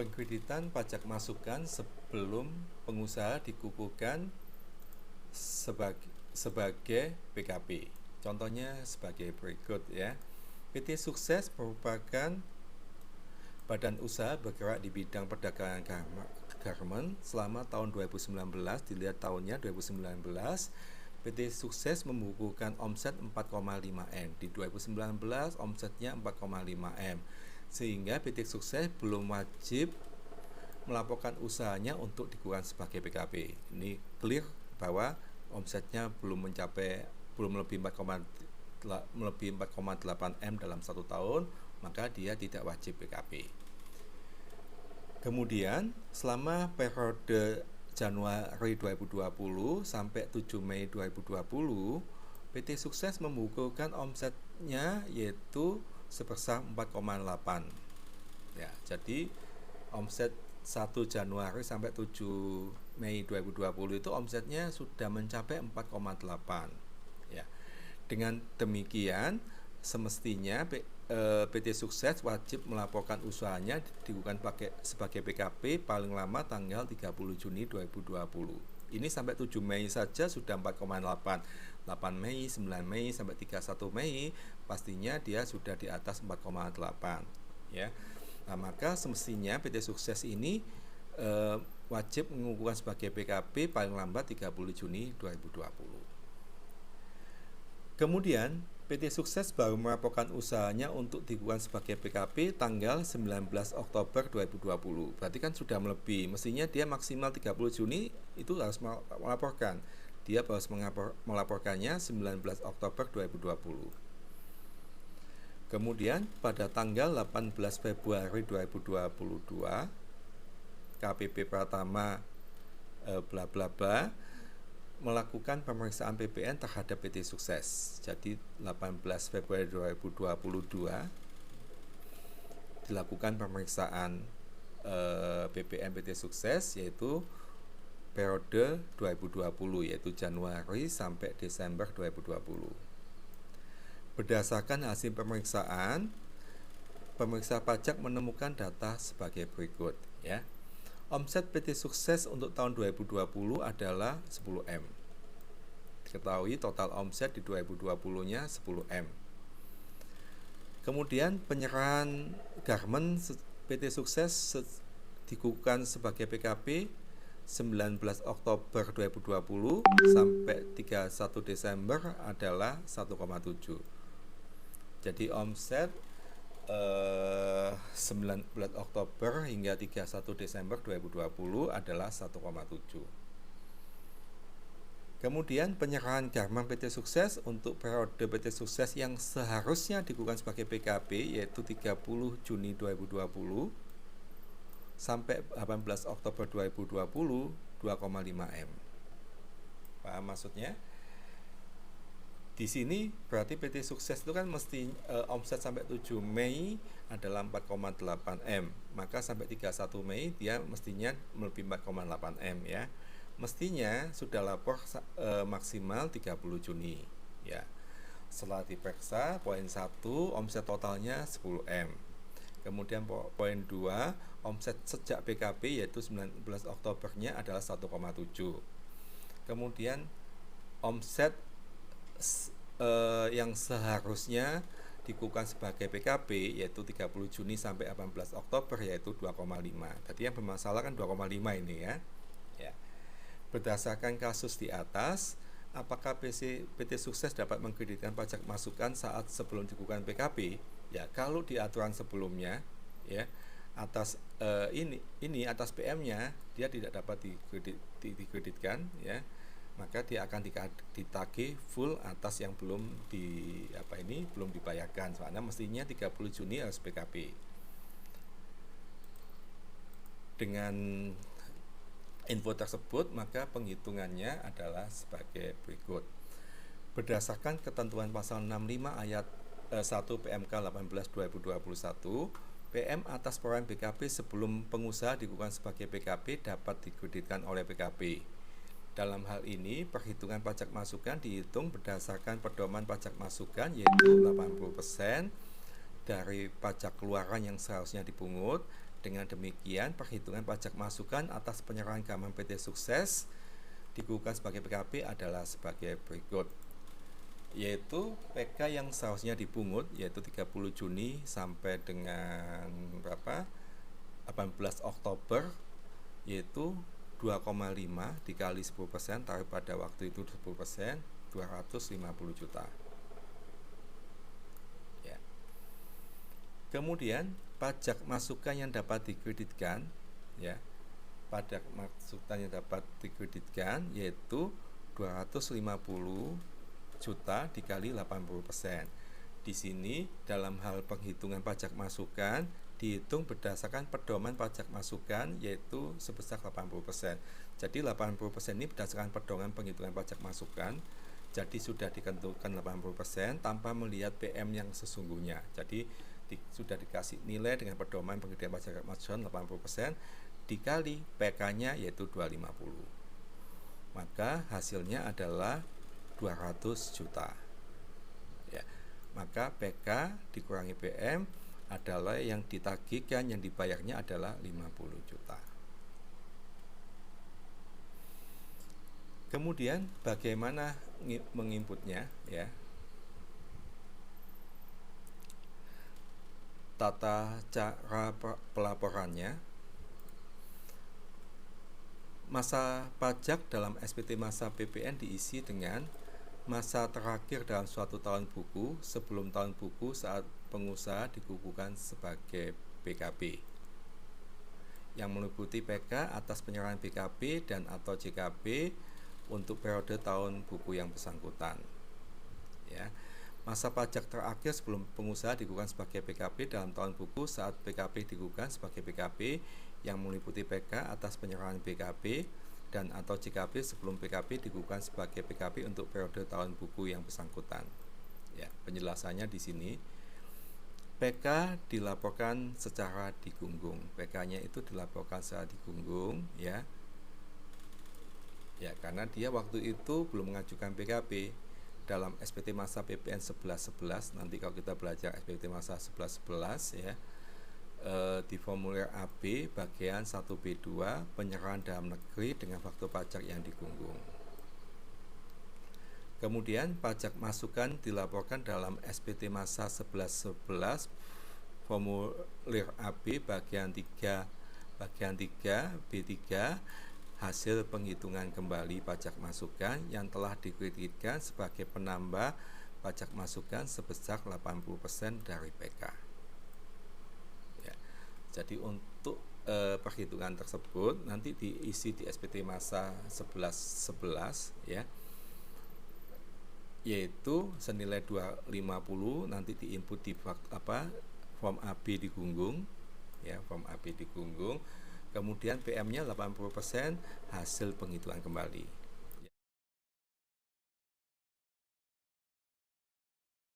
Pengkreditan pajak masukan sebelum pengusaha dikukuhkan sebagai PKP. Contohnya sebagai berikut ya. PT Sukses merupakan badan usaha bergerak di bidang perdagangan garment selama tahun 2019. Dilihat tahunnya 2019, PT Sukses membukukan omset 4,5 M. Di 2019 omsetnya 4,5 M. Sehingga PT Sukses belum wajib melaporkan usahanya untuk dikukuhkan sebagai PKP. Ini clear bahwa omsetnya belum lebih 4,8 M dalam 1 tahun, maka dia tidak wajib PKP. Kemudian selama periode Januari 2020 sampai 7 Mei 2020, PT Sukses membukukan omsetnya yaitu sebesar 4,8. Ya, jadi omset 1 Januari sampai 7 Mei 2020 itu omsetnya sudah mencapai 4,8. Ya. Dengan demikian, semestinya PT Sukses wajib melaporkan usahanya dikukuhkan sebagai PKP paling lama tanggal 30 Juni 2020. Ini sampai 7 Mei saja sudah 4,8. 8 Mei, 9 Mei sampai 31 Mei pastinya dia sudah di atas 4,8 ya. Nah, maka semestinya PT Sukses ini wajib mengukuhkan sebagai PKP paling lambat 30 Juni 2020. Kemudian PT Sukses baru melaporkan usahanya untuk dikukuhkan sebagai PKP tanggal 19 Oktober 2020. Berarti kan sudah melebihi. Mestinya dia maksimal 30 Juni itu harus melaporkan. Dia harus melaporkannya 19 Oktober 2020. Kemudian pada tanggal 18 Februari 2022, KPP Pratama bla bla bla melakukan pemeriksaan PPN terhadap PT Sukses. Jadi 18 Februari 2022 dilakukan pemeriksaan PPN PT Sukses yaitu periode 2020 yaitu Januari sampai Desember 2020. Berdasarkan hasil pemeriksaan, pemeriksa pajak menemukan data sebagai berikut ya. Omset PT Sukses untuk tahun 2020 adalah 10 M. Diketahui total omset di 2020-nya 10 M. Kemudian penyerahan garment PT Sukses dikukuhkan sebagai PKP 19 Oktober 2020 sampai 31 Desember adalah 1,7. Jadi omset 19 Oktober hingga 31 Desember 2020 adalah 1,7. Kemudian penyerahan garment PT Sukses untuk periode PT Sukses yang seharusnya dikukuhkan sebagai PKP yaitu 30 Juni 2020 sampai 18 Oktober 2020 2,5 M. Paham maksudnya? Di sini berarti PT Sukses itu kan mesti omset sampai 7 Mei adalah 4,8 M. Maka sampai 31 Mei dia mestinya melebihi 4,8 M ya. Mestinya sudah lapor maksimal 30 Juni ya. Setelah diperiksa poin 1 omset totalnya 10 M. Kemudian poin 2 omset sejak PKP yaitu 19 Oktobernya adalah 1,7. Kemudian omset yang seharusnya dikukuhkan sebagai PKP yaitu 30 Juni sampai 18 Oktober yaitu 2,5. Tadi yang bermasalah kan 2,5 ini ya. Berdasarkan kasus di atas, apakah PT Sukses dapat mengkreditkan pajak masukan saat sebelum dikukuhkan PKP? Ya, kalau di aturan sebelumnya ya atas ini atas PM-nya dia tidak dapat dikreditkan ya. Maka dia akan ditagih full atas yang belum dibayarkan. Soalnya mestinya 30 Juni harus PKP. Dengan info tersebut, maka penghitungannya adalah sebagai berikut. Berdasarkan ketentuan pasal 65 ayat 1 PMK 18/2021, PM atas perolehan BKP sebelum pengusaha dikukuhkan sebagai PKP dapat dikreditkan oleh PKP. Dalam hal ini, perhitungan pajak masukan dihitung berdasarkan pedoman pajak masukan yaitu 80% dari pajak keluaran yang seharusnya dipungut Dengan demikian, perhitungan pajak masukan atas penyerahan keuangan PT Sukses dikukuhkan sebagai PKP adalah sebagai berikut, yaitu PK yang seharusnya dipungut yaitu 30 Juni sampai dengan 18 Oktober, yaitu 2,5 dikali 10%, tarif pada waktu itu 10%, 250 juta. Ya. Kemudian pajak masukan yang dapat dikreditkan, ya, pajak masukan yang dapat dikreditkan yaitu 250 juta dikali 80%. Di sini dalam hal penghitungan pajak masukan dihitung berdasarkan pedoman pajak masukan yaitu sebesar 80%. Jadi 80% ini berdasarkan pedoman penghitungan pajak masukan. Jadi sudah ditentukan 80% tanpa melihat PM yang sesungguhnya. Jadi sudah dikasih nilai dengan pedoman penghitungan pajak masukan 80% dikali PK-nya yaitu 250. Maka hasilnya adalah 200 juta. Ya. Maka PK dikurangi PM adalah yang ditagihkan, yang dibayarnya adalah 50 juta. Kemudian bagaimana menginputnya, ya? Tata cara pelaporannya. Masa pajak dalam SPT masa PPN diisi dengan masa terakhir dalam suatu tahun buku sebelum tahun buku saat pengusaha dikukuhkan sebagai PKP, yang meliputi PK atas penyerahan BKP dan atau JKP untuk periode tahun buku yang bersangkutan. Ya. Masa pajak terakhir sebelum pengusaha dikukuhkan sebagai PKP dalam tahun buku saat PKP dikukuhkan sebagai PKP, yang meliputi PK atas penyerahan BKP dan atau JKP sebelum PKP dikukuhkan sebagai PKP untuk periode tahun buku yang bersangkutan. Ya, penjelasannya di sini. PK dilaporkan secara digunggung. PK-nya itu dilaporkan secara digunggung, ya. Ya, karena dia waktu itu belum mengajukan PKP. Dalam SPT masa PPN 1111, nanti kalau kita belajar SPT masa 1111, ya, di formulir AB bagian 1B2 penyerahan dalam negeri dengan faktur pajak yang digunggung. Kemudian pajak masukan dilaporkan dalam SPT masa 1111 formulir AB bagian 3 B3 hasil penghitungan kembali pajak masukan yang telah dikreditkan sebagai penambah pajak masukan sebesar 80% dari PK. Ya. Jadi untuk perhitungan tersebut nanti diisi di SPT masa 1111, ya, yaitu senilai 250 nanti diinput di form AB digunggung, ya, form AB digunggung. Kemudian PM-nya 80% hasil penghitungan kembali.